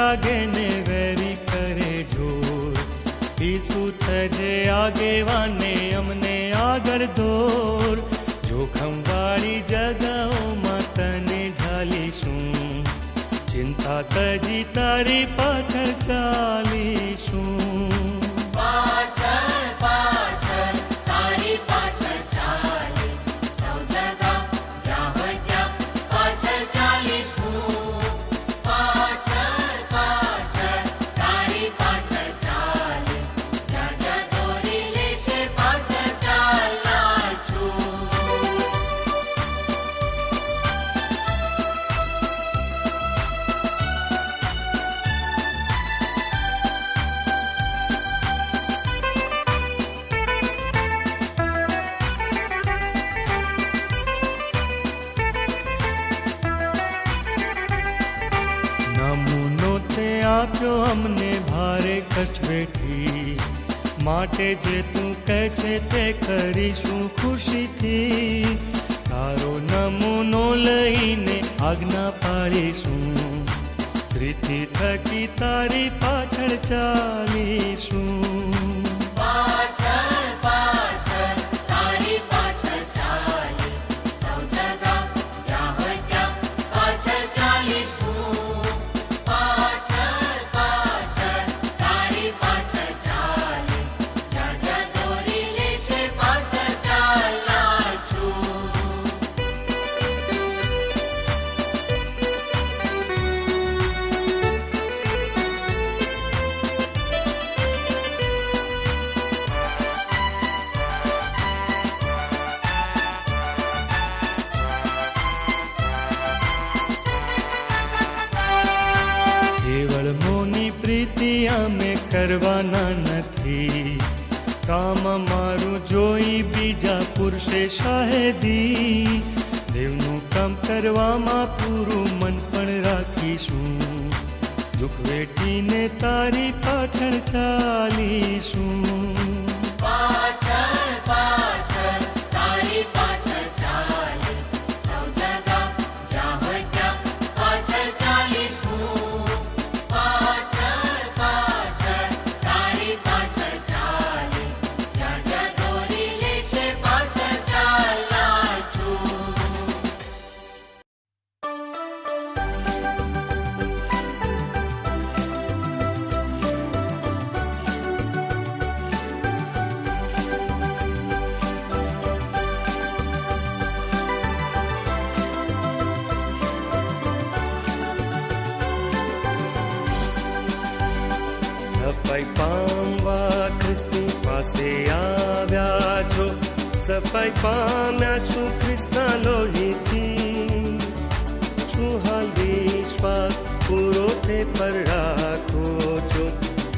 જાગે ને વેરી કરે જોર. ઈસુ થજે આગેવાને અમને આગળ દોર. જોખમવાળી જગાઓમાં તને ઝાલીશું, ચિંતા તજી તારી પાછળ ચાલીશું. પાછળ પાછળ તારી પાછળ ચાલી, સૌ જગા જ્યાં હોય ત્યાં પાછળ ચાલીશું. પાછળ પાછળ તારી પાછળ ચાલી, જ્યાં જ્યાં દોરી લેશે પાછળ ચાલનાર છું. નમૂનો તે આપ્યો અમને ભારે કષ્ટ વેઠી, માટે જે તું કહે છે તે કરીશું ખુશીથી. તારો નમૂનો લઈને આજ્ઞા પાળીશું, પ્રીતિ થકી તારી પાછળ ચાલીશું. પાછળ પાછળ તારી પાછળ ચાલી, સૌ જગા જ્યાં હોય ત્યાં પાછળ ચાલીશું. પાછળ પાછળ તારી પાછળ ચાલી, જ્યાં જ્યાં દોરી લેશે પાછળ ચાલનાર છું. કેવળ મોની પ્રીતિ અમે કરવાના નથી, કામ મારું જોઈ બીજા પુરુષે શાહેદી. દેવનું કામ કરવામાં પૂરું મન પણ રાખીશું, દુઃખ વેઠીને તારી પાછળ ચાલીશું. પાછળ પાછળ તારી પાછળ ચાલી, સૌ જગા જ્યાં હોય ત્યાં પાછળ ચાલીશું. પાછળ પાછળ તારી પાછળ ચાલી, જ્યાં જ્યાં દોરી લેશે પાછળ ચાલનાર છું. સફાઈ પામવા ખ્રિસ્તની પાસે આવ્યા છો, સફાઈ પામ્યા છું ખ્રિસ્તના લોહીથી. શું હાલ વિશ્વાસ પૂરો તે પર રાખો છો,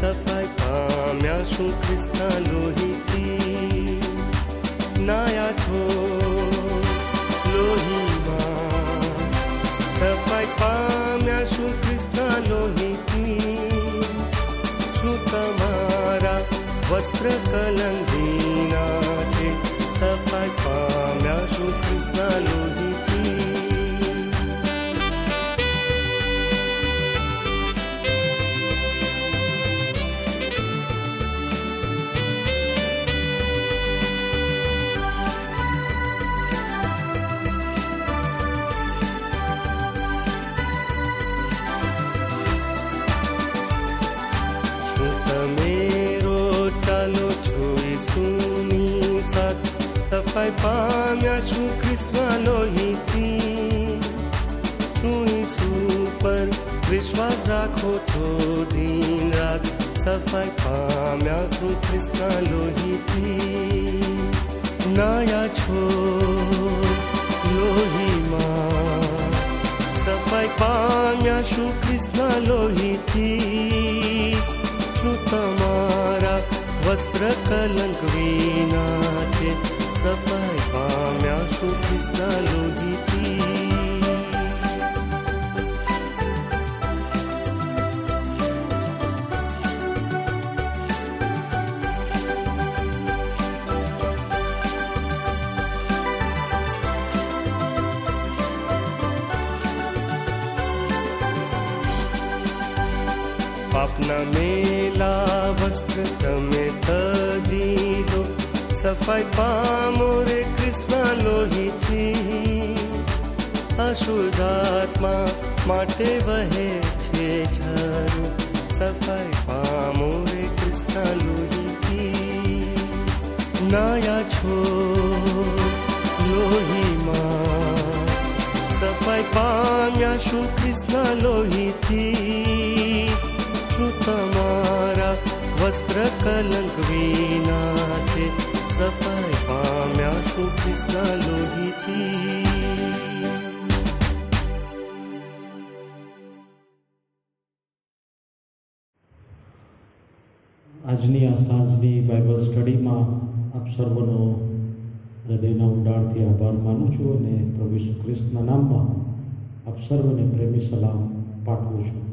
સફાઈ પામ્યા છું ખ્રિસ્તના લોહીથી. નાયા છો લોહીમાં, સફાઈ પામ્યા છું ખ્રિસ્તના લોહીથી. શું તમારા વસ્ત્ર કલંકીના છે, સફાઈ પામ્યા શું ખ્રિસ્તના લોહીથી. શું તમે રોજ ચાલો છો ઈસુની સાથ, સફાઈ પામ્યા શું ખ્રિસ્તના લોહીથી. શું ઈસુ પર વિશ્વાસ રાખો છો દિન રાત, સફાઈ પામ્યા શું ખ્રિસ્તના લોહીથી. નાયા છો લોહીમાં, સફાઈ પામ્યા શું ખ્રિસ્તના લોહીથી. શું તમારા વસ્ત્ર કલંક વિના છે, સફાઈ પામ્યા શું ખ્રિસ્તના લોહીથી. પાપના મેલા વસ્ત્ર તમે તજી દો, સફાઈ પામો રે કૃષ્ણ લોહીથી. અશુદ્ધાત્મા માટે વહે છે ઝારો, સફાઈ પામો રે કૃષ્ણ લોહીથી. નાયા છો લોહીમાં, સફાઈ પામ્યા શું કૃષ્ણ લોહીથી. શું તમારા વસ્ત્ર કલંક વિના છે, સફાઈ પામ્યા શું કૃષ્ણ લોહીથી. આજની આ સાંજની બાઇબલ સ્ટડીમાં આપ સર્વનો હૃદયના ઊંડાણથી આભાર માનું છું અને પ્રભુ ઈસુ ખ્રિસ્તના નામમાં આપ સર્વને પ્રેમી સલામ પાઠવું છું.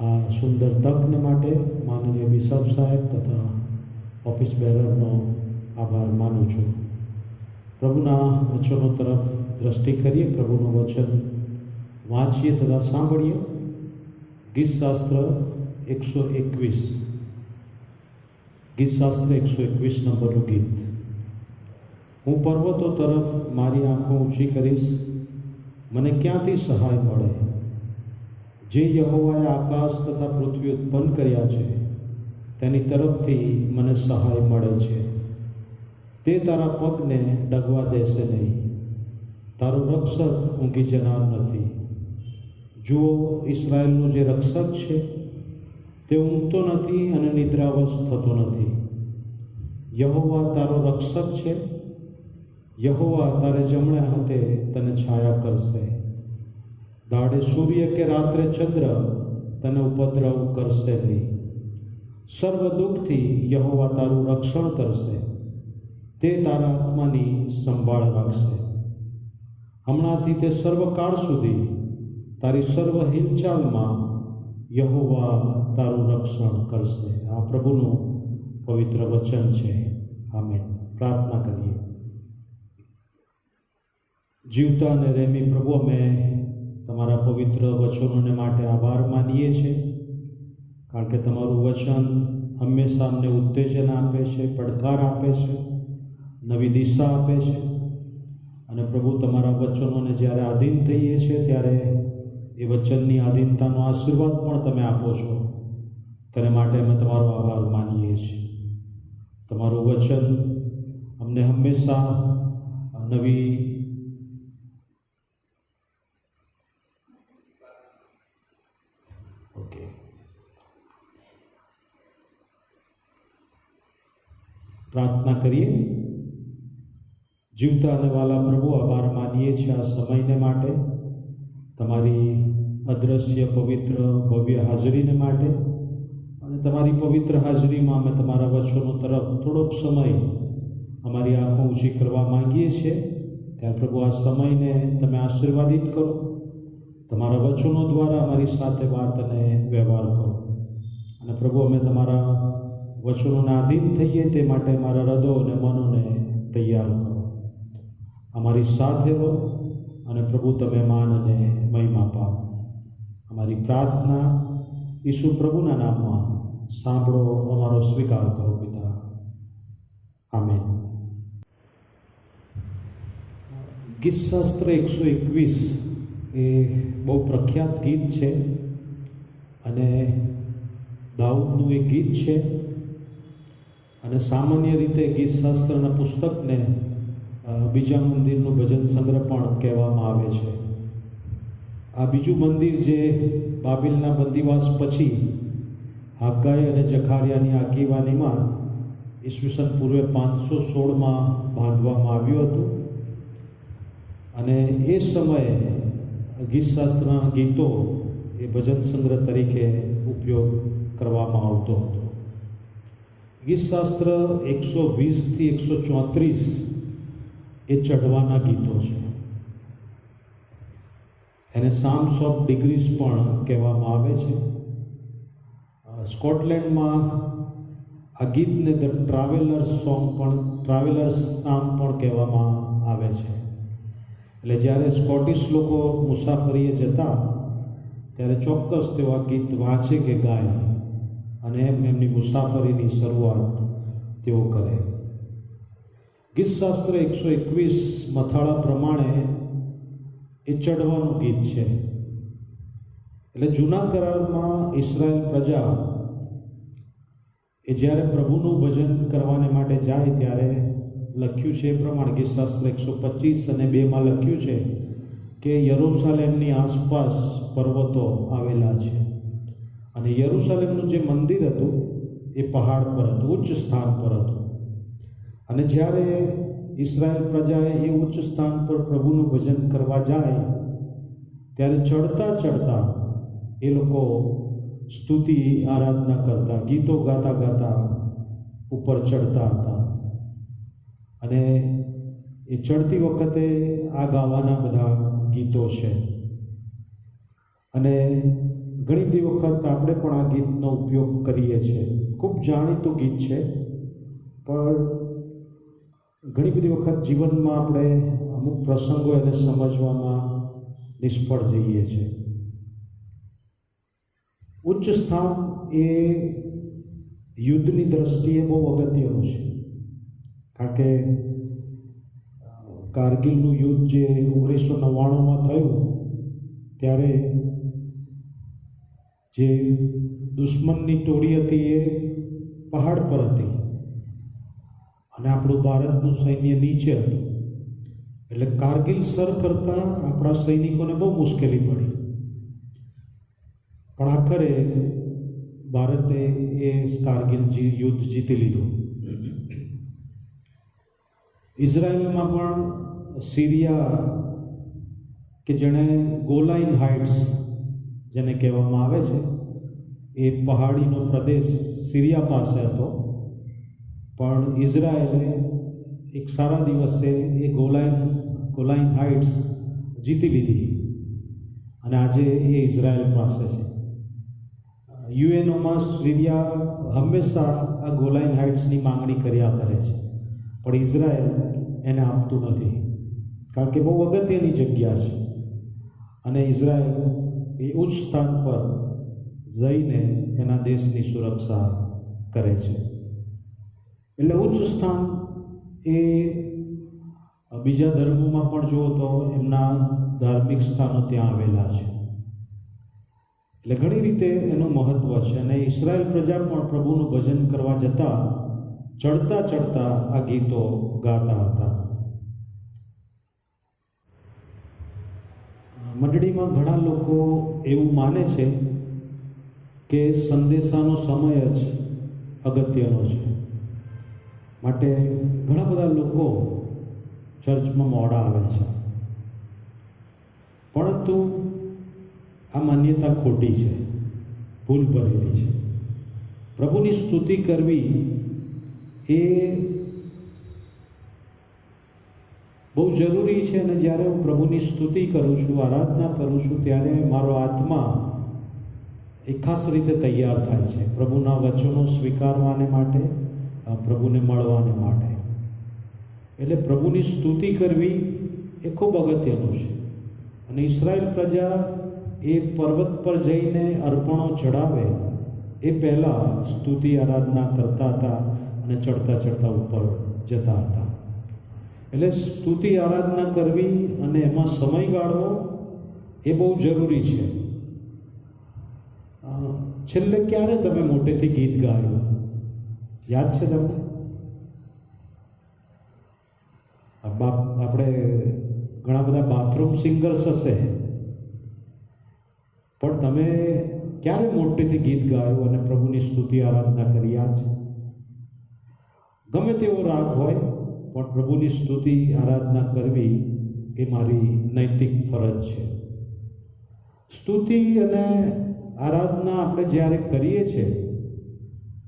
આ સુંદર તકને માટે માનનીય બિશપ સાહેબ તથા ઓફિસ બેરરનો આભાર માનું છું. પ્રભુના વચનો તરફ દ્રષ્ટિ કરીએ, પ્રભુનું વચન વાંચીએ તથા સાંભળીએ. ગીતશાસ્ત્ર 121, ગીતશાસ્ત્ર 121 નંબરનું ગીત. હું પર્વતો તરફ મારી આંખો ઊંચી કરીશ, મને ક્યાંથી સહાય મળે? જે યહોવાએ આકાશ તથા પૃથ્વી ઉત્પન્ન કર્યા છે તેની તરફથી મને સહાય મળે છે. તે તારા પગને ડગવા દેશે નહીં, તારો રક્ષક ઊંઘી જનાર નથી. જુઓ, ઇસરાયેલનો જે રક્ષક છે તે ઊંઘતો નથી અને નિદ્રાવશ થતો નથી. યહોવા તારો રક્ષક છે, યહોવા તારે જમણે હાથે તને છાયા કરશે. દાડે સૂર્ય કે રાત્રે ચંદ્ર તને ઉપદ્રવ કરશે નહીં. સર્વ દુઃખથી યહોવા તારું રક્ષણ કરશે, તે તારા આત્માની સંભાળ રાખશે. હમણાંથી તે સર્વકાળ સુધી તારી સર્વ હિલચાલમાં યહોવા તારું રક્ષણ કરશે. આ પ્રભુનું પવિત્ર વચન છે. આમેન. પ્રાર્થના કરીએ. જીવતા અને રેમી પ્રભુ, અમે તમારા પવિત્ર વચનોને માટે આભાર માનીએ છીએ, કારણ કે તમારું વચન હંમેશા અમને ઉત્તેજન આપે છે, પડકાર આપે છે, નવી દિશા આપે છે. અને પ્રભુ, તમારા વચનોને જ્યારે આધીન થઈએ છીએ ત્યારે એ વચનની આધીનતાનો આશીર્વાદ પણ તમે આપો છો. તેને માટે અમે તમારો આભાર માનીએ છીએ. તમારું વચન અમને હંમેશા નવી પ્રાર્થના કરીએ. જીવતા અને વાલા પ્રભુ, આભાર માનીએ છીએ આ સમયને માટે, તમારી અદ્રશ્ય પવિત્ર ભવ્ય હાજરીને માટે. અને તમારી પવિત્ર હાજરીમાં અમે તમારા વચનો તરફ થોડોક સમય અમારી આંખો ઊંચી કરવા માંગીએ છીએ. ત્યારે પ્રભુ, આ સમયને તમે આશીર્વાદિત કરો. તમારા વચનો દ્વારા અમારી સાથે વાત અને વ્યવહાર કરો. અને પ્રભુ, અમે તમારા વચનોના આધીન થઈએ તે માટે અમારા હૃદયો અને મનોને તૈયાર કરો. અમારી સાથે રહો અને પ્રભુ, તમે માન અને મહિમા પાવો. અમારી પ્રાર્થના ઈસુ પ્રભુના નામમાં સાંભળો, અમારો સ્વીકાર કરો પિતા. આમેન. ગીતશાસ્ત્ર 121 એ બહુ પ્રખ્યાત ગીત છે અને દાઉદનું એક ગીત છે. અને સામાન્ય રીતે ગીતશાસ્ત્રના પુસ્તકને બીજા મંદિરનું ભજન સંગ્રહ પણ કહેવામાં આવે છે. આ બીજું મંદિર જે બાબિલના બંદીવાસ પછી હાગ્ગાઈ અને જખારિયાની આગેવાનીમાં ઈસવીસન પૂર્વે 516માં બાંધવામાં આવ્યું હતું. અને એ સમયે ગીતશાસ્ત્રના ગીતો એ ભજન સંગ્રહ તરીકે ઉપયોગ કરવામાં આવતો હતો. ગીતશાસ્ત્ર 120થી 134 એ ચઢવાના ગીતો છે. એને સામ્સ ઓફ ડિગ્રીઝ પણ કહેવામાં આવે છે. સ્કોટલેન્ડમાં આ ગીતને ધ ટ્રાવેલર્સ સોંગ પણ, ટ્રાવેલર્સ નામ પણ કહેવામાં આવે છે. એટલે જ્યારે સ્કોટિશ લોકો મુસાફરીએ જતા ત્યારે ચોક્કસ તેઓ આ ગીત વાંચે કે ગાય અને એમની મુસાફરીની શરૂઆત તેઓ કરે. ગીતશાસ્ત્ર 121 મથાળા પ્રમાણે એ ચઢવાનું ગીત છે. એટલે જૂના કરારમાં ઇસરાયેલ પ્રજા એ જ્યારે પ્રભુનું ભજન કરવાને માટે જાય ત્યારે લખ્યું છે એ પ્રમાણે ગીતશાસ્ત્ર 125 અને 2 લખ્યું છે કે યરૂશાલેમની આસપાસ પર્વતો આવેલા છે અને યરૂશાલેમનું જે મંદિર હતું એ પહાડ પર હતું, ઉચ્ચ સ્થાન પર હતું. અને જ્યારે ઇસરાયેલ પ્રજાએ એ ઉચ્ચ સ્થાન પર પ્રભુનું ભજન કરવા જાય ત્યારે ચડતા ચડતા એ લોકો સ્તુતિ આરાધના કરતા, ગીતો ગાતા ગાતા ઉપર ચડતા હતા. અને એ ચડતી વખતે આ ગાવાના બધા ગીતો છે. અને ઘણી બધી વખત આપણે પણ આ ગીતનો ઉપયોગ કરીએ છીએ. ખૂબ જાણીતું ગીત છે, પણ ઘણી બધી વખત જીવનમાં આપણે અમુક પ્રસંગો એને સમજવામાં નિષ્ફળ જઈએ છીએ. ઉચ્ચ સ્થાન એ યુદ્ધની દ્રષ્ટિએ બહુ અગત્યનું છે, કારણ કે કારગિલનું યુદ્ધ જે 1999માં થયું ત્યારે જે દુશ્મનની ટોળી હતી એ પહાડ પર હતી અને આપણું ભારતનું સૈન્ય નીચે હતું. એટલે કારગિલ સર કરતાં આપણા સૈનિકોને બહુ મુશ્કેલી પડી, પણ આખરે ભારતે એ કારગિલ યુદ્ધ જીતી લીધું. ઇઝરાયલમાં પણ સિરિયા કે જેણે ગોલાઈન હાઇટ્સ જેને કહેવામાં આવે છે એ પહાડીનો પ્રદેશ સિરિયા પાસે હતો, પણ ઇઝરાયલે એક સારા દિવસે એ ગોલાઈન હાઇટ્સ જીતી લીધી અને આજે એ ઇઝરાયલ પાસે છે. યુએનઓમાં સિરિયા હંમેશા આ ગોલાઈન હાઇટ્સની માંગણી કર્યા કરે છે, પણ ઇઝરાયલ એને આપતું નથી, કારણ કે બહુ અગત્યની જગ્યા છે અને ઇઝરાયલ એ ઉચ્ચ સ્થાન પર રહીને એના દેશની સુરક્ષા કરે છે. એટલે ઉચ્ચ સ્થાન એ બીજા ધર્મોમાં પણ જુઓ તો એમના ધાર્મિક સ્થાનો ત્યાં આવેલા છે. એટલે ઘણી રીતે એનું મહત્ત્વ છે. અને ઇસરાયેલ પ્રજા પણ પ્રભુનું ભજન કરવા જતાં ચડતા ચડતા આ ગીતો ગાતા હતા. મંડળીમાં ઘણા લોકો એવું માને છે કે સંદેશાનો સમય જ અગત્યનો છે, માટે ઘણા બધા લોકો ચર્ચમાં મોડા આવે છે. પરંતુ આ માન્યતા ખોટી છે, ભૂલ ભરેલી છે. પ્રભુની સ્તુતિ કરવી એ બહુ જરૂરી છે. અને જ્યારે હું પ્રભુની સ્તુતિ કરું છું, આરાધના કરું છું, ત્યારે મારો આત્મા એ ખાસ રીતે તૈયાર થાય છે પ્રભુના વચનો સ્વીકારવાને માટે, પ્રભુને મળવાને માટે. એટલે પ્રભુની સ્તુતિ કરવી એ ખૂબ અગત્યનું છે. અને ઇસરાયેલ પ્રજા એ પર્વત પર જઈને અર્પણો ચડાવે એ પહેલાં સ્તુતિ આરાધના કરતા હતા અને ચડતા ચડતા ઉપર જતા હતા. એટલે સ્તુતિ આરાધના કરવી અને એમાં સમય ગાળવો એ બહુ જરૂરી છે. છેલ્લે ક્યારે તમે મોટેથી ગીત ગાયું યાદ છે તમને? આપણે ઘણા બધા બાથરૂમ સિંગર્સ હશે, પણ તમે ક્યારે મોટેથી ગીત ગાયું અને પ્રભુની સ્તુતિ આરાધના કરી? યાદ છે? ગમે તેવો રાગ હોય, પણ પ્રભુની સ્તુતિ આરાધના કરવી એ મારી નૈતિક ફરજ છે. સ્તુતિ અને આરાધના આપણે જ્યારે કરીએ છીએ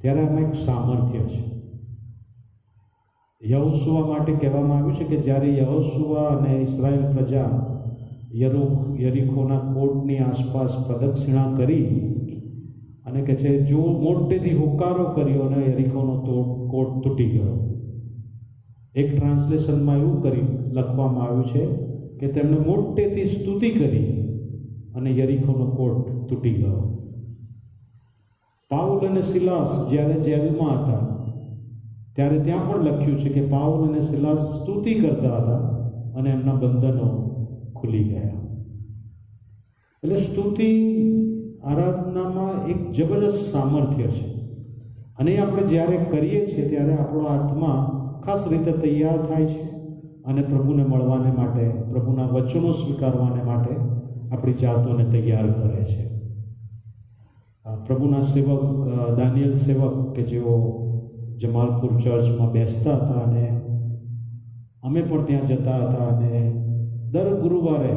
ત્યારે આમાં એક સામર્થ્ય છે. યહોશુઆ માટે કહેવામાં આવ્યું છે કે જ્યારે યહોશુઆ અને ઇસરાયેલ પ્રજા યરીખોના કોટની આસપાસ પ્રદક્ષિણા કરી અને કે છે જો મોટેથી હુંકારો કર્યો અને યરીખોનો કોટ તૂટી ગયો. એક ટ્રાન્સલેશનમાં એવું લખવામાં આવ્યું છે કે તેમણે મોટેથી સ્તુતિ કરી અને યરીખોનો કોટ તૂટી ગયો. પાઉલ અને સિલાસ જ્યારે જેલમાં હતા ત્યારે ત્યાં પણ લખ્યું છે કે પાઉલ અને સિલાસ સ્તુતિ કરતા હતા અને એમના બંધનો ખુલી ગયા. એટલે સ્તુતિ આરાધનામાં એક જબરજસ્ત સામર્થ્ય છે અને એ આપણે જ્યારે કરીએ છીએ ત્યારે આપણો આત્મા ખાસ રીતે તૈયાર થાય છે અને પ્રભુને મળવાને માટે, પ્રભુના વચનો સ્વીકારવાને માટે આપણી જાતોને તૈયાર કરે છે. પ્રભુના સેવક દાનિયેલ સેવક કે જેઓ જમાલપુર ચર્ચમાં બેસતા હતા અને અમે પણ ત્યાં જતા હતા અને દર ગુરુવારે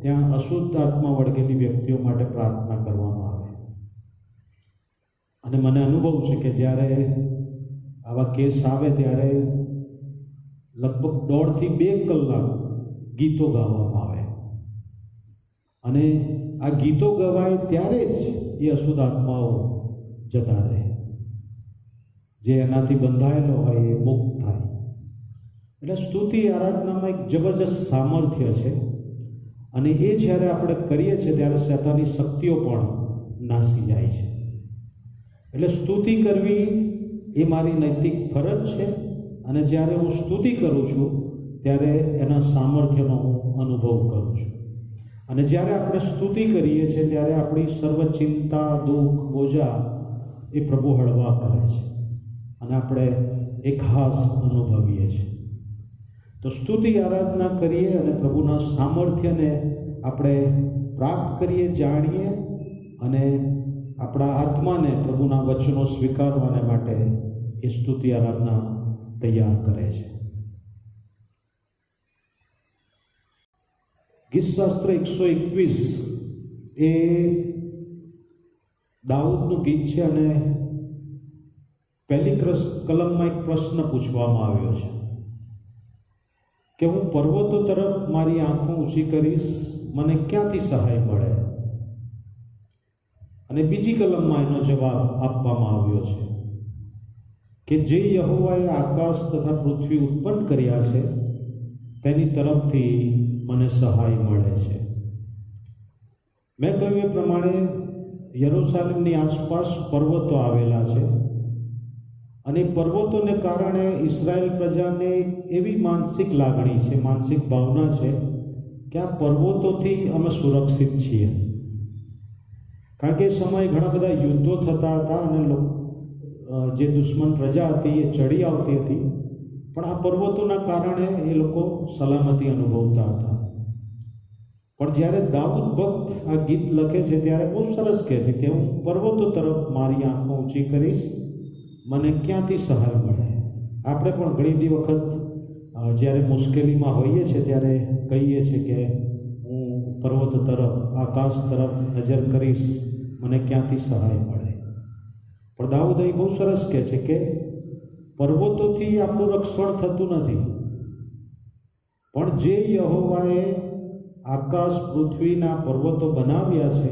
ત્યાં અશુદ્ધ આત્મા વળગેલી વ્યક્તિઓ માટે પ્રાર્થના કરવામાં આવે. અને મને અનુભવ છે કે જ્યારે આવા કેસ આવે ત્યારે લગભગ 1.5 થી 2 કલાક ગીતો ગાવામાં આવે અને આ ગીતો ગવાય ત્યારે જ એ અશુદ્ધ આત્માઓ જતા રહે, જે એનાથી બંધાયેલો હોય એ મુક્ત થાય. એટલે સ્તુતિ આરાધનામાં એક જબરજસ્ત સામર્થ્ય છે અને એ જ્યારે આપણે કરીએ છીએ ત્યારે શૈતાનની શક્તિઓ પણ નાસી જાય છે. એટલે સ્તુતિ કરવી એ મારી નૈતિક ફરજ છે અને જ્યારે હું સ્તુતિ કરું છું ત્યારે એના સામર્થ્યનો હું અનુભવ કરું છું. અને જ્યારે આપણે સ્તુતિ કરીએ છીએ ત્યારે આપણી સર્વ ચિંતા, દુઃખ, બોજા એ પ્રભુ હળવા કરે છે અને આપણે એક ખાસ અનુભવીએ છીએ. તો સ્તુતિ આરાધના કરીએ અને પ્રભુના સામર્થ્યને આપણે પ્રાપ્ત કરીએ, જાણીએ અને આપણા આત્માને પ્રભુના વચનો સ્વીકારવાને માટે એ સ્તુતિ આરાધના તૈયાર કરે છે. ગીતશાસ્ત્ર 121 એ દાઉદનું ગીત છે અને પહેલી કલમમાં એક પ્રશ્ન પૂછવામાં આવ્યો છે કે હું પર્વતો તરફ મારી આંખો ઊંચી કરીશ, મને ક્યાંથી સહાય મળે? અને બીજી કલમમાં એનો જવાબ આપવામાં આવ્યો છે કે જે યહોવાએ આકાશ તથા પૃથ્વી ઉત્પન્ન કર્યા છે તેની તરફથી મને સહાય મળે છે. મેં કહ્યું એ પ્રમાણે યરૂશાલેમની આસપાસ પર્વતો આવેલા છે અને પર્વતોને કારણે ઇઝરાયલ પ્રજાને એવી માનસિક લાગણી છે, માનસિક ભાવના છે કે આ પર્વતોથી અમે સુરક્ષિત છીએ. કારણ કે એ સમયે ઘણા બધા યુદ્ધો થતા હતા અને જે દુશ્મન પ્રજા હતી એ ચડી આવતી હતી, પણ આ પર્વતોના કારણે એ લોકો સલામતી અનુભવતા હતા. પણ જ્યારે દાઉદ ભક્ત આ ગીત લખે છે ત્યારે બહુ સરસ કહે છે કે હું પર્વતો તરફ મારી આંખો ઊંચી કરીશ, મને ક્યાંથી સહાય મળે? આપણે પણ ઘણી વખત જ્યારે મુશ્કેલીમાં હોઈએ છીએ ત્યારે કહીએ છીએ કે હું પર્વતો તરફ, આકાશ તરફ નજર કરીશ, મને ક્યાંથી સહાય મળે? પણ દાઉદ અહીં બહુ સરસ કહે છે કે પર્વતોથી આપણું રક્ષણ થતું નથી, પણ જે યહોવાએ આકાશ પૃથ્વીના પર્વતો બનાવ્યા છે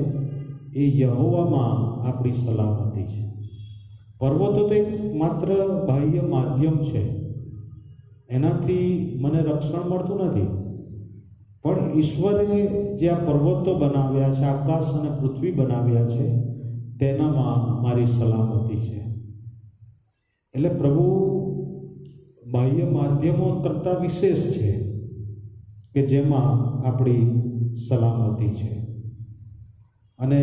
એ યહોવામાં આપણી સલામતી છે. પર્વતો તો એક માત્ર બાહ્ય માધ્યમ છે, એનાથી મને રક્ષણ મળતું નથી, પણ ઈશ્વરે જે આ પર્વતો બનાવ્યા છે, આકાશ અને પૃથ્વી બનાવ્યા છે, તેનામાં મારી સલામતી છે. એટલે પ્રભુ બાહ્ય માધ્યમો કરતાં વિશેષ છે કે જેમાં આપણી સલામતી છે. અને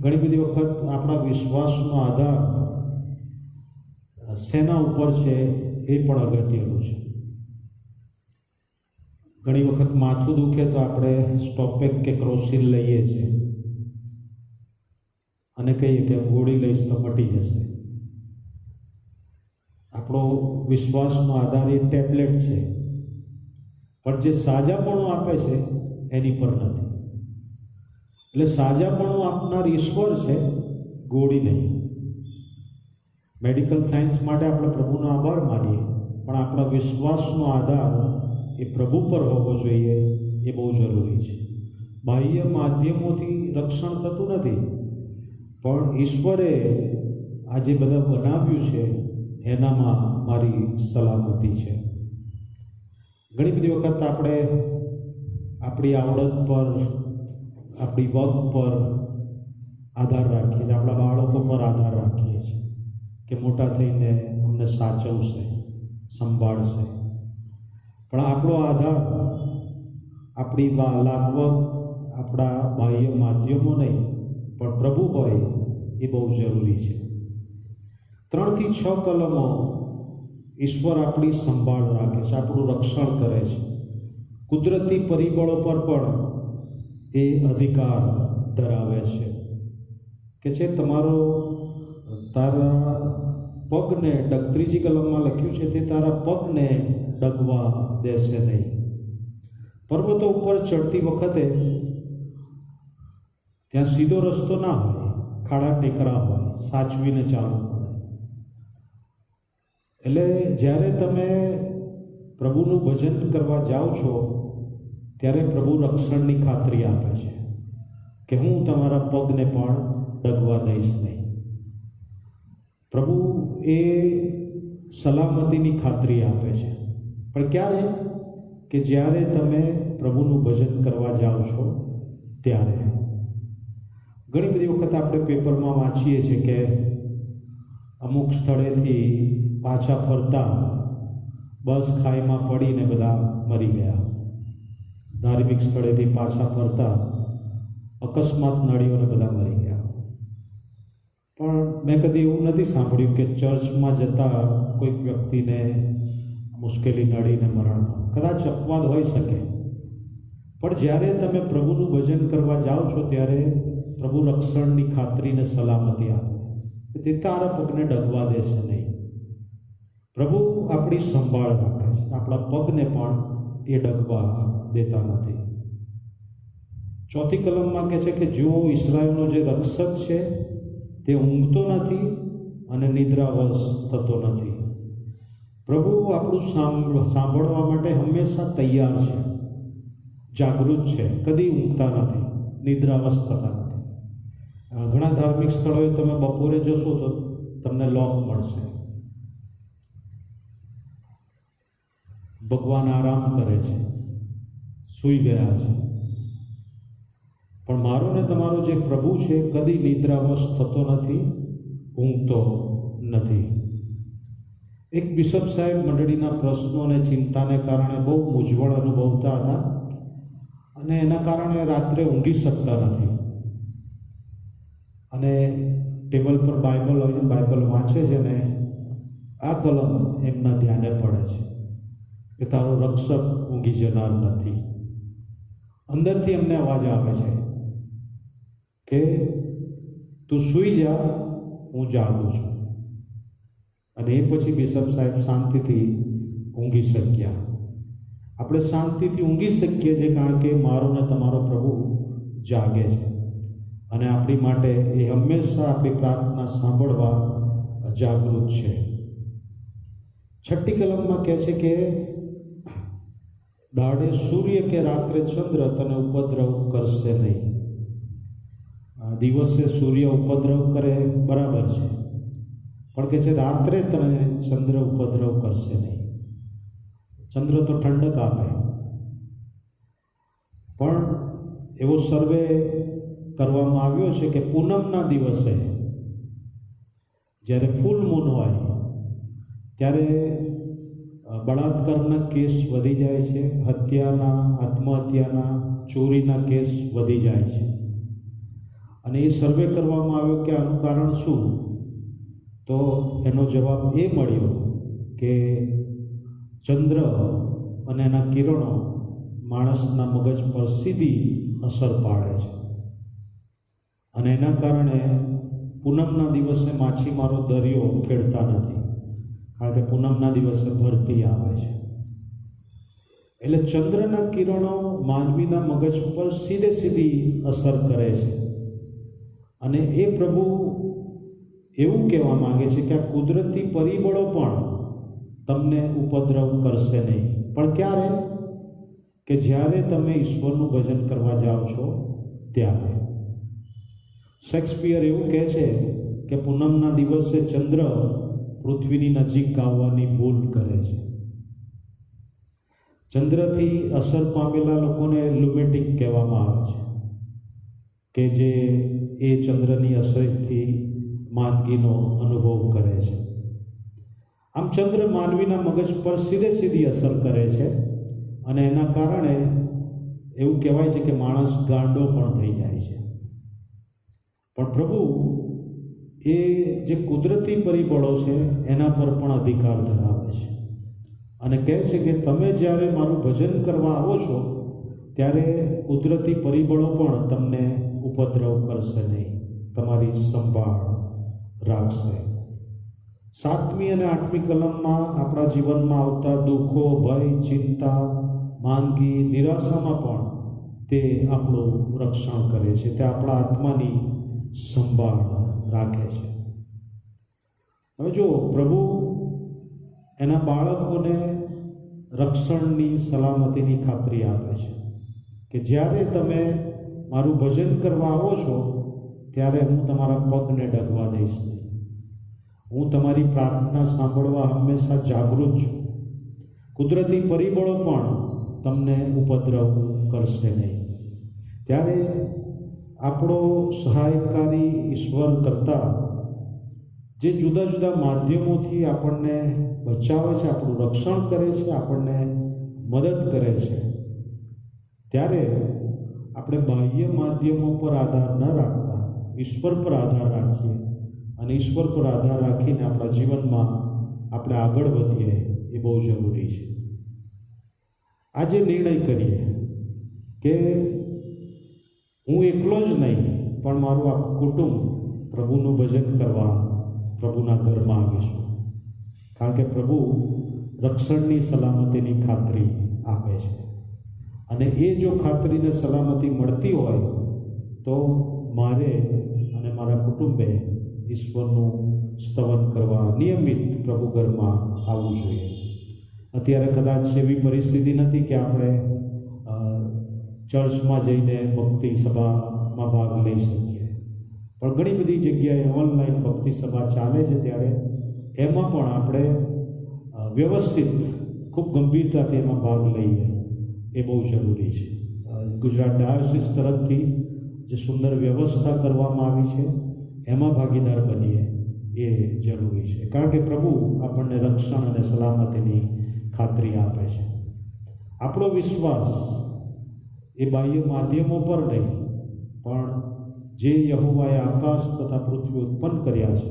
ઘણી બધી વખત આપણા વિશ્વાસનો આધાર શેના ઉપર છે એ પણ અગત્યનું છે. ઘણી વખત માથું દુખે તો આપણે સ્ટોપેક કે ક્રોસિન લઈએ છીએ અને કહીએ કે ગોળી લઈશ તો મટી જશે. આપણો વિશ્વાસનો આધાર એ ટેબ્લેટ છે, પણ જે સાજાપણું આપે છે એની પર નથી. એટલે સાજાપણું આપનાર ઈશ્વર છે, ગોળી નહીં. મેડિકલ સાયન્સ માટે આપણે પ્રભુનો આભાર માનીએ, પણ આપણા વિશ્વાસનો આધાર એ પ્રભુ પર હોવો જોઈએ, એ બહુ જરૂરી છે. બાહ્ય માધ્યમોથી રક્ષણ થતું નથી, પણ ઈશ્વરે આ જે બધા બનાવ્યું છે એનામાં મારી સલામતી છે. ઘણી બધી વખત આપણે આપણી આવડત પર આપણી વગ પર આધાર રાખીએ છીએ, આપણા બાળકો પર આધાર રાખીએ છીએ કે મોટા થઈને અમને સાચવશે, સંભાળશે. પણ આપણો આધાર આપણી લાગવગ, આપણા બાહ્ય માધ્યમો નહીં, પણ પ્રભુ હોય એ બહુ જરૂરી છે. 3 થી 6 કલમો ઈશ્વર આપણી સંભાળ રાખે છે, આપણું રક્ષણ કરે છે. કુદરતી પરિબળો પર પણ એ અધિકાર ધરાવે છે કે તારા પગને 3જી કલમમાં લખ્યું છે, તે તારા પગને ડગવા દેશે નહીં. પર્વતો ઉપર ચડતી વખતે ત્યાં સીધો રસ્તો ના હોય, ખાડા ટેકરા હોય, સાચવીને ચાલવું પડે. એટલે જ્યારે તમે પ્રભુનું ભજન કરવા જાઓ છો ત્યારે પ્રભુ રક્ષણની ખાતરી આપે છે કે હું તમારા પગને પણ ડગવા દઈશ નહીં. પ્રભુ એ સલામતીની ખાતરી આપે છે. પણ ક્યારે? કે જ્યારે તમે પ્રભુનું ભજન કરવા જાઓ છો ત્યારે. ઘણી બધી વખત આપણે પેપરમાં વાંચીએ છીએ કે અમુક સ્થળેથી પાછા ફરતા બસ ખાઈમાં પડીને બધા મરી ગયા. ધાર્મિક સ્થળેથી પાછા ફરતા અકસ્માત નડ્યોને બધા મરી ગયા. પણ મેં કદી એવું નથી સાંભળ્યું કે ચર્ચમાં જતા કોઈક વ્યક્તિને મુશ્કેલી નડીને મરણ પામે. કદાચ અપવાદ હોઈ શકે, પણ જ્યારે તમે પ્રભુનું ભજન કરવા જાઓ છો ત્યારે પ્રભુ રક્ષણની ખાતરીને સલામતી આપે. તે તારા પગને ડગવા દેશે નહીં. પ્રભુ આપણી સંભાળ રાખે છે, આપણા પગને પણ એ ડગવા દેતા નથી. 4થી કલમમાં કહે છે કે જો ઇસ્રાયેલનો જે રક્ષક છે તે ઊંઘતો નથી અને નિદ્રાવશ થતો નથી. પ્રભુ આપણું સાંભળવા માટે હંમેશા તૈયાર છે, જાગૃત છે, કદી ઊંઘતા નથી, નિદ્રાવશ થતા નથી. ઘણા ધાર્મિક સ્થળોએ તમે બપોરે જશો તો તમને લોક મળશે. ભગવાન આરામ કરે છે, સૂઈ ગયા છે. પણ મારો ને તમારો જે પ્રભુ છે કદી નિદ્રાવશ થતો નથી, ઊંઘતો નથી. એક બિશપ સાહેબ મંડળીના પ્રશ્નો અને ચિંતાને કારણે બહુ મૂંઝવણ અનુભવતા હતા અને એના કારણે રાત્રે ઊંઘી શકતા નથી. અને ટેબલ પર બાઇબલ હોય, બાઇબલ વાંચે છે ને આ કલમ એમના ધ્યાને પડે છે કે તારો રક્ષક ઊંઘી જનાર નથી. અંદરથી એમને અવાજ આવે છે કે તું સૂઈ જા, હું જાગું છું. અને એ પછી બિશપ સાહેબ શાંતિથી ઊંઘી શક્યા. આપણે શાંતિથી ઊંઘી શકીએ છીએ કારણ કે મારો ને તમારો પ્રભુ જાગે છે અને આપણી માટે એ હંમેશા આપણી પ્રાર્થના સાંભળવા જાગૃત છે. 6ઠ્ઠી કલમમાં કહે છે કે દાડે સૂર્ય કે રાત્રે ચંદ્ર તને ઉપદ્રવ કરશે નહીં. દિવસે સૂર્ય ઉપદ્રવ કરે બરાબર છે, પણ કે છે રાત્રે તને ચંદ્ર ઉપદ્રવ કરશે નહીં. ચંદ્ર તો ઠંડક આપે, પણ એવો સર્વે કરવામાં આવ્યો છે કે પૂનમના દિવસે જ્યારે ફૂલ મૂન હોય ત્યારે બળાત્કારના કેસ વધી જાય છે, હત્યાના, આત્મહત્યાના, ચોરીના કેસ વધી જાય છે. અને એ સર્વે કરવામાં આવ્યો કે આનું કારણ શું? તો એનો જવાબ એ મળ્યો કે ચંદ્ર અને એના કિરણો માણસના મગજ પર સીધી અસર પાડે છે અને એના કારણે પૂનમના દિવસે માછીમારો દરિયો ખેડતા નથી, કારણ કે પૂનમના દિવસે ભરતી આવે છે. એટલે ચંદ્રના કિરણો માનવીના મગજ પર સીધી અસર કરે છે. અને એ પ્રભુ એવું કહેવા માંગે છે કે આ કુદરતી પરિબળો પણ તમને ઉપદ્રવ કરશે નહીં. પણ ક્યારે? કે જ્યારે તમે ઈશ્વરનું ભજન કરવા જાઓ છો ત્યારે. શેક્સપિયર એવું કહે છે કે પૂનમના દિવસે ચંદ્ર પૃથ્વીની નજીક આવવાની ભૂલ કરે છે. ચંદ્રથી અસર પામેલા લોકોને લ્યુમેટિક કહેવામાં આવે છે. કે જે એ ચંદ્રની અસરથી માંદગીનો અનુભવ કરે છે. આમ ચંદ્ર માનવીના મગજ પર સીધી અસર કરે છે અને એના કારણે એવું કહેવાય છે કે માણસ ગાંડો પણ થઈ જાય છે. પણ પ્રભુ એ જે કુદરતી પરિબળો છે એના પર પણ અધિકાર ધરાવે છે અને કહે છે કે તમે જ્યારે મારું ભજન કરવા આવો છો ત્યારે કુદરતી પરિબળો પણ તમને ઉપદ્રવ કરશે નહીં, તમારી સંભાળ રાખશે. 7મી અને 8મી કલમમાં આપણા જીવનમાં આવતા દુઃખો, ભય, ચિંતા, માંદગી, નિરાશામાં પણ તે આપણું રક્ષણ કરે છે, તે આપણા આત્માની સંભાળ રાખે છે. હવે જો પ્રભુ એના બાળકોને રક્ષણની સલામતીની ખાતરી આપે છે કે જ્યારે તમે મારું ભજન કરવા આવો છો ત્યારે હું તમારા પગને ડગવા દઈશ નહીં, હું તમારી પ્રાર્થના સાંભળવા હંમેશા જાગૃત છું. કુદરતી પરિબળો પણ તમને ઉપદ્રવ કરશે નહીં. ત્યારે આપણો સહાયકારી ઈશ્વર કરતાં જે જુદા જુદા માધ્યમોથી આપણને બચાવે છે, આપણું રક્ષણ કરે છે, આપણને મદદ કરે છે, ત્યારે આપણે બાહ્ય માધ્યમો પર આધાર ન રાખતા ઈશ્વર પર આધાર રાખીએ અને ઈશ્વર પર આધાર રાખીને આપણા જીવનમાં આપણે આગળ વધીએ એ બહુ જરૂરી છે. આજે નિર્ણય કરીએ કે હું એકલો જ નહીં પણ મારું આખું કુટુંબ પ્રભુનું ભજન કરવા પ્રભુના ઘરમાં આવીશું, કારણ કે પ્રભુ રક્ષણની સલામતીની ખાતરી આપે છે અને એ જો ખાતરીને સલામતી મળતી હોય તો મારે અને મારા કુટુંબે ઈશ્વરનું સ્તવન કરવા નિયમિત પ્રભુ ઘરમાં આવવું જોઈએ. અત્યારે કદાચ એવી પરિસ્થિતિ નથી કે આપણે ચર્ચમાં જઈને ભક્તિ સભામાં ભાગ લઈ શકીએ, પણ ઘણી બધી જગ્યાએ ઓનલાઈન ભક્તિ સભા ચાલે છે, ત્યારે એમાં પણ આપણે વ્યવસ્થિત ખૂબ ગંભીરતાથી એમાં ભાગ લઈએ એ બહુ જરૂરી છે. ગુજરાત ડાયોસિસ તરફથી જે સુંદર વ્યવસ્થા કરવામાં આવી છે એમાં ભાગીદાર બનીએ એ જરૂરી છે, કારણ કે પ્રભુ આપણને રક્ષણ અને સલામતીની ખાતરી આપે છે. આપણો વિશ્વાસ એ બાહ્ય માધ્યમો પર નહીં પણ જે યહોવાએ આકાશ તથા પૃથ્વી ઉત્પન્ન કર્યા છે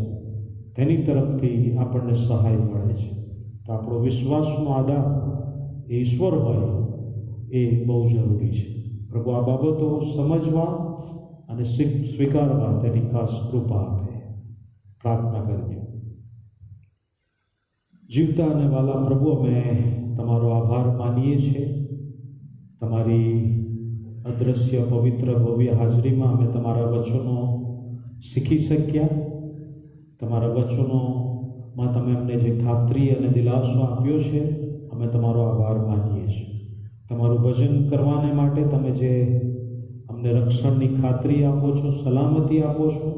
તેની તરફથી આપણને સહાય મળે છે. તો આપણો વિશ્વાસનો આધાર એ ઈશ્વર હોય એ બહુ જરૂરી છે. પ્રભુ આ બાબતો સમજવા અને સ્વીકારવા તેની ખાસ કૃપા આપે. પ્રાર્થના કરીએ. જીવતા અને વાલા પ્રભુ, અમે તમારો આભાર માનીએ છીએ. તમારી અદૃશ્ય પવિત્ર ભવ્ય હાજરીમાં અમે તમારા વચનો શીખી શક્યા. તમારા વચનોમાં તમે અમને જે ખાતરી અને દિલાસો આપ્યો છે અમે તમારો આભાર માનીએ છીએ. તમારું ભજન કરવાને માટે તમે જે અમને રક્ષણની ખાતરી આપો છો, સલામતી આપો છો,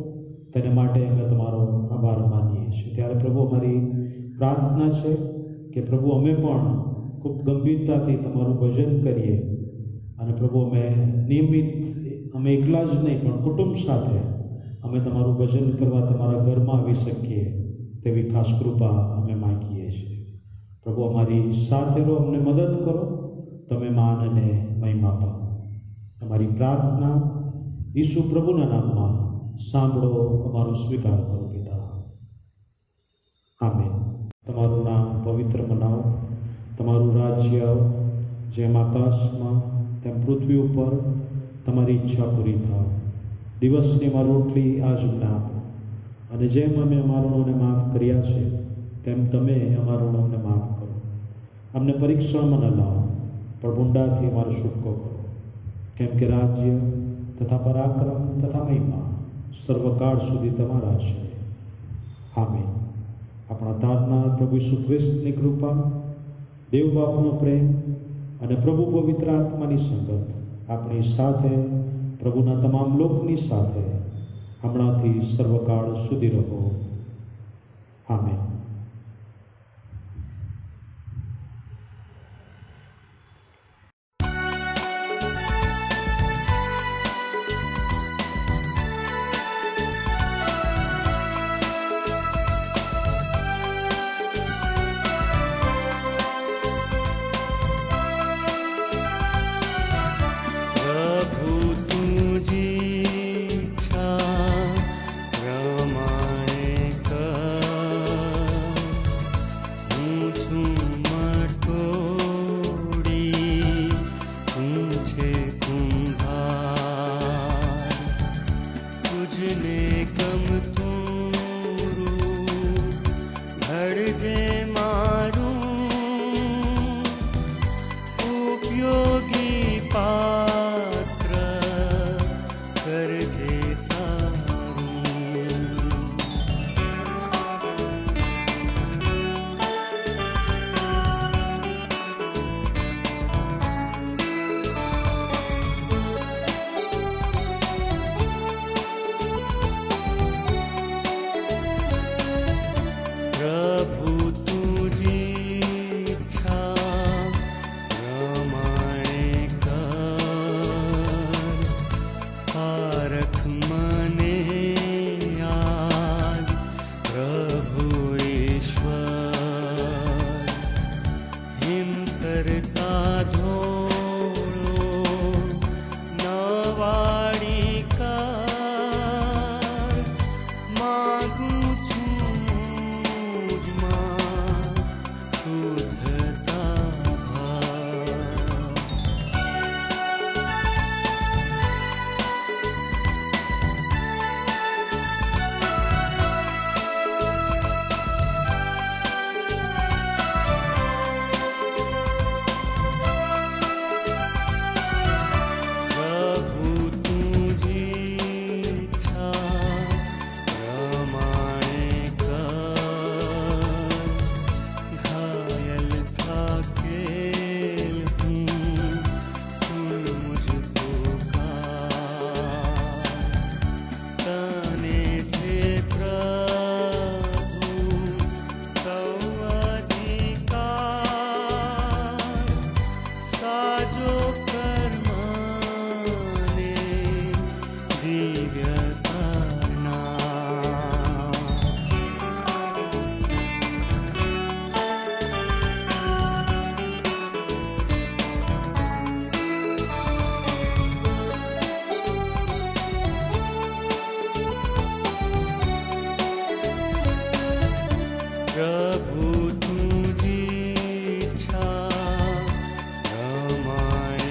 તેને માટે અમે તમારો આભાર માનીએ છીએ. ત્યારે પ્રભુ અમારી પ્રાર્થના છે કે પ્રભુ અમે પણ ખૂબ ગંભીરતાથી તમારું ભજન કરીએ અને પ્રભુ અમે નિયમિત, અમે એકલા જ નહીં પણ કુટુંબ સાથે અમે તમારું ભજન કરવા તમારા ઘરમાં આવી શકીએ તેવી ખાસ કૃપા અમે માગીએ છીએ. પ્રભુ અમારી સાથે રહો, અમને મદદ કરો, તમે માન અને મહિમા પાઓ. તમારી પ્રાર્થના ઈસુ પ્રભુના નામમાં સાંભળો, અમારો સ્વીકાર કરો પિતા. આમેન. તમારું નામ પવિત્ર બનાવો, તમારું રાજ્ય આવો, જેમ આકાશમાં તેમ પૃથ્વી ઉપર તમારી ઈચ્છા પૂરી થાવ. દિવસની અમારી રોટલી આજ અમને આપો અને જેમ અમે અમારા ઋણોને માફ કર્યા છે તેમ તમે અમારા ઋણોને માફ કરો. અમને પરીક્ષામાં ન લાવો પણ ભૂંડાથી અમારો છૂટકો કરો, કેમ કે રાજ્ય તથા પરાક્રમ તથા મહિમા સર્વકાળ સુધી તમારા છે. આમેન. આપણા તારનાર પ્રભુ ઈસુ ખ્રિસ્તની કૃપા, દેવ બાપનો પ્રેમ અને પ્રભુ પવિત્ર આત્માની સંગત આપણી સાથે, પ્રભુના તમામ લોકની સાથે હમણાંથી સર્વકાળ સુધી રહો. આમેન. जो कर्माने दिव्य करना प्रभु तुझी इच्छा रमाय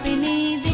अपने दे।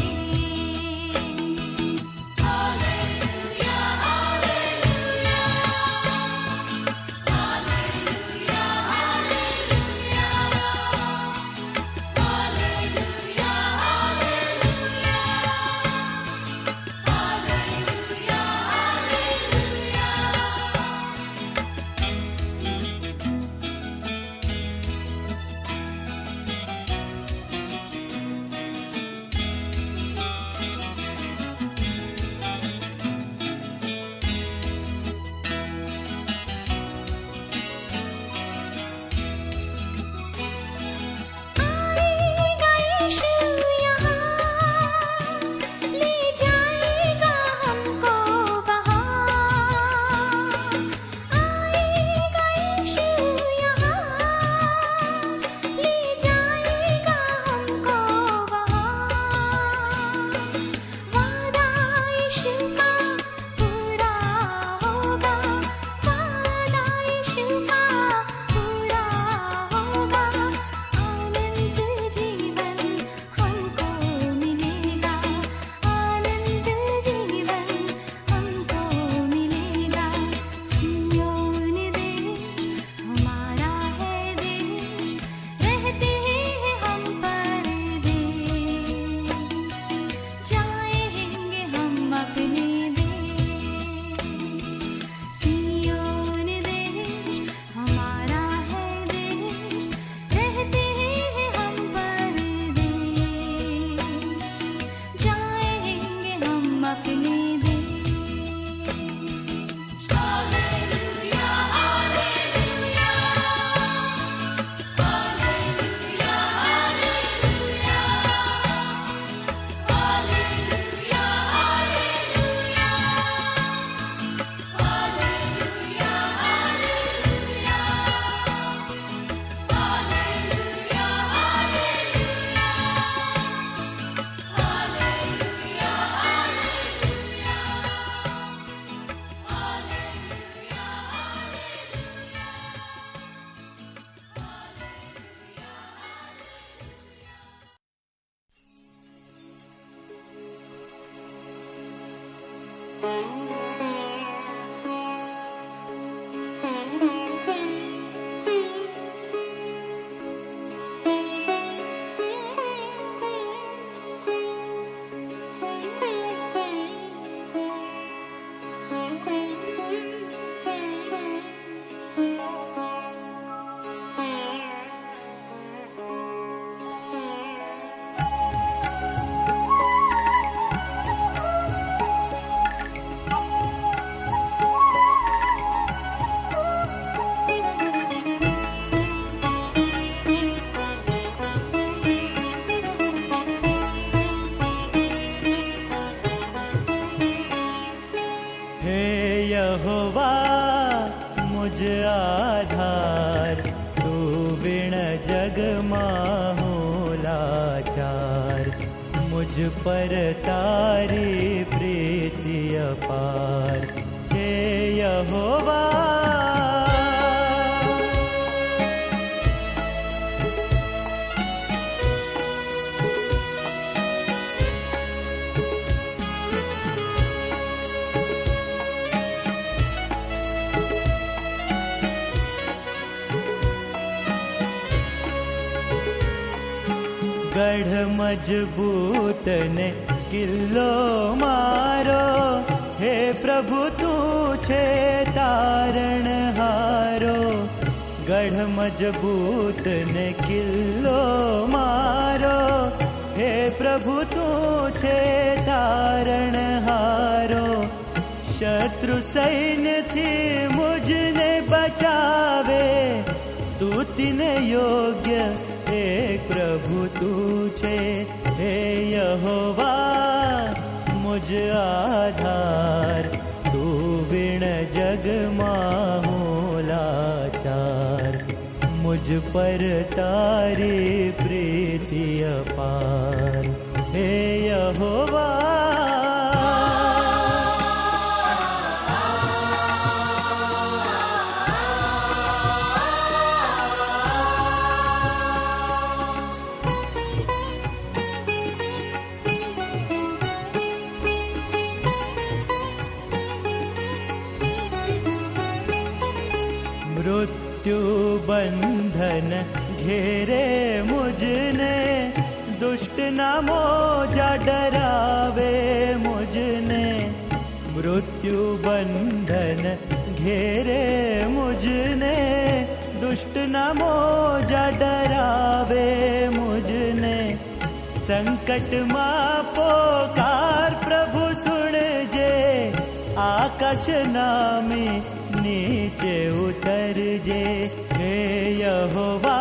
यहोवा मुझ आधार, तू बिन जग माहू लाचार। मुझ पर तारी प्रीति अपार, हे यहोवा। गढ़ मजबूत ने किल्लो मारो, हे प्रभु तू छे तारण हारो। गढ़ मजबूत ने किल्लो मारो, हे प्रभु तू छे तारण हारो। शत्रु सैन्य थी मुझने बचावे, स्तुति ने योग्य एक प्रभु तू छे, हे यहोवा मुझ आधार। तू बिन जग माहू लाचार, मुझ पर तारी प्रीति अपार, हे यहोवा। बंधन घेरे मुझने, दुष्ट न मोजा डरावे मुझने। मृत्यु बंधन घेरे मुझने, दुष्ट न मोजा डरावे मुझने। संकट मां पोकार प्रभु सुन जे, आकाश नामी नीचे उतर जे। हे यहोवा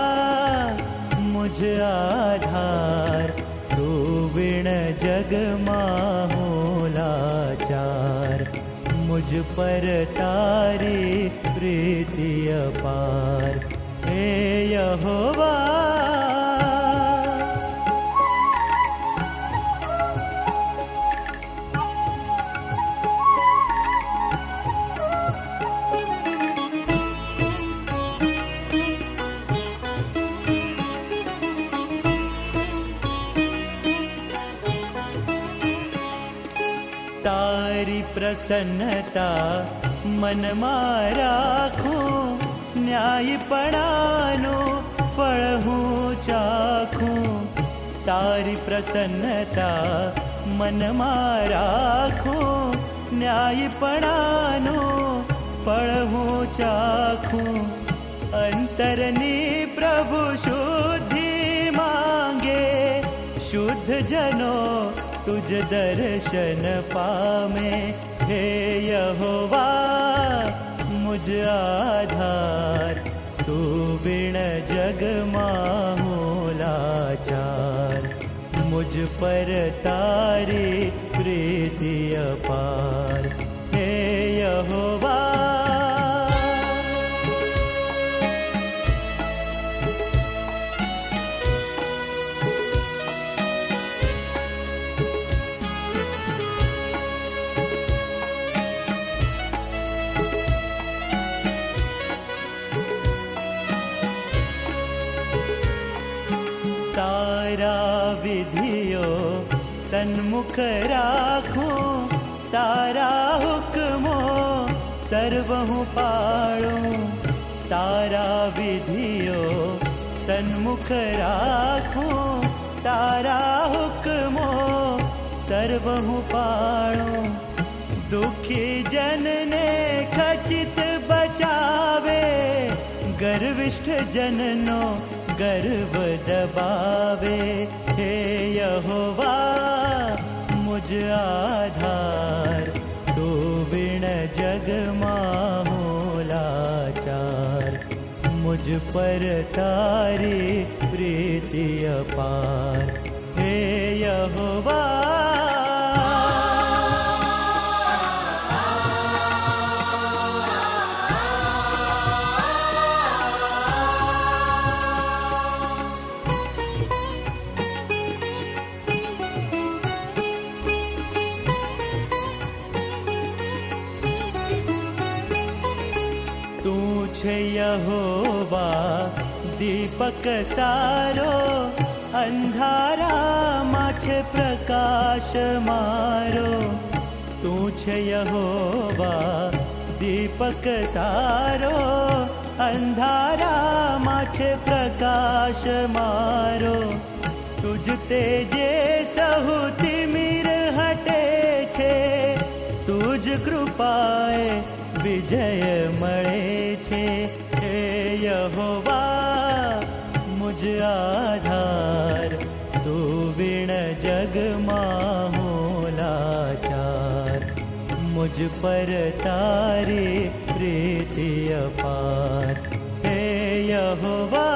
मुझ आधार, तू बिन जग माहू लाचार। मुझ पर तारी प्रीति अपार, हे यहोवा। तारी प्रसन्नता मन में राखूं, न्यायपणानो फल हूँ चाखूं। तारी प्रसन्नता मन में राखूं, न्यायपणानो फल हूँ चाखूं। अंतरनी प्रभु शुद्धि मांगे, शुद्ध जनो तुझ दर्शन पामे। हे यहोवा मुझ आधार, तू बिन जग माहू लाचार। मुझ पर तारी प्रीति अपार, हे यहोवा। तारा विधियो सन्मुख राखूं, तारा हुक्मो सर्वहु पाळूं। तारा विधियो सन्मुख राखूं, तारा हुक्मो सर्वहु पाळूं। दुखी जन ने खचित बचावे, गर्विष्ठ जननो गर्व दबावे। हे यहोवा मुझ आधार, तू बिन जग माहू लाचार। मुझ पर तारी प्रीति अपार, हे यहोवा। तू छे यहोवा दीपक सारो, अंधारा माछे प्रकाश मारो। तू छे यहोवा दीपक सारो, अंधारा माछे प्रकाश मारो। तुझ तेजे सहु तिमिर हटे छे, तुझ कृपाए विजय मळे छे। हे यहोवा मुझ आधार, तू बिन जग माहू लाचार। मुझ पर तारी प्रीति अपार, हे यहोवा।